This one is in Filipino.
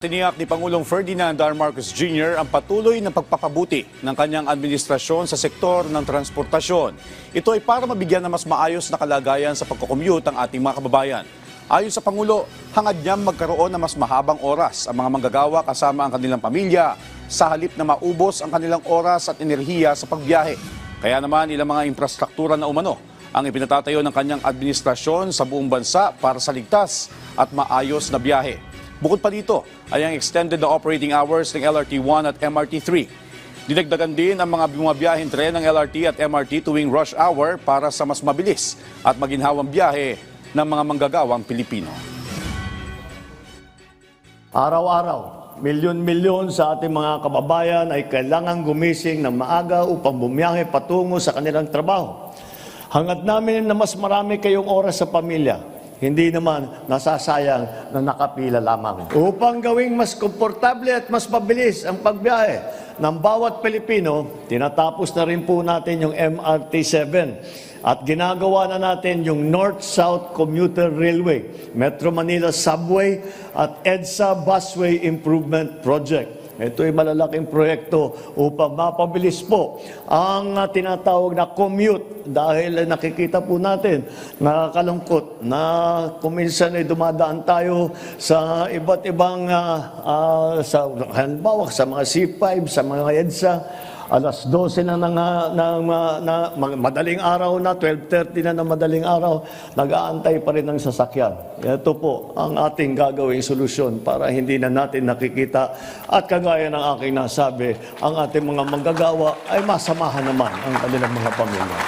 Tiniyak ni Pangulong Ferdinand R. Marcos Jr. ang patuloy na pagpapabuti ng kanyang administrasyon sa sektor ng transportasyon. Ito ay para mabigyan ng mas maayos na kalagayan sa pagkocommute ang ating mga kababayan. Ayon sa Pangulo, hangad niyang magkaroon ng mas mahabang oras ang mga manggagawa kasama ang kanilang pamilya sa halip na maubos ang kanilang oras at enerhiya sa pagbiyahe. Kaya naman ilang mga infrastruktura na umano ang ipinatatayo ng kanyang administrasyon sa buong bansa para sa ligtas at maayos na biyahe. Bukod pa dito ay ang extended na operating hours ng LRT-1 at MRT-3. Dinagdagan din ang mga bumabiyaheng tren ng LRT at MRT tuwing rush hour para sa mas mabilis at maginhawang biyahe ng mga manggagawang Pilipino. Araw-araw, milyon-milyon sa ating mga kababayan ay kailangang gumising ng maaga upang bumiyahe patungo sa kanilang trabaho. Hangad namin na mas marami kayong oras sa pamilya. Hindi naman nasasayang na nakapila lamang. Upang gawing mas komportable at mas mabilis ang pagbiyahe ng bawat Pilipino, tinatapos na rin po natin yung MRT-7 at ginagawa na natin yung North-South Commuter Railway, Metro Manila Subway at EDSA Busway Improvement Project. Ito ay malalaking proyekto upang mapabilis po ang tinatawag na commute dahil nakikita po natin, nakakalungkot na kuminsan ay dumadaan tayo sa iba't ibang, halimbawa sa mga C5, sa mga EDSA, alas 12 na madaling araw na, 12:30 na ng madaling araw, nag-aantay pa rin ng sasakyan. Ito po ang ating gagawing solusyon para hindi na natin nakikita at kagaya ng aking nasabi, ang ating mga manggagawa ay masamahan naman ang kanilang mga pamilya.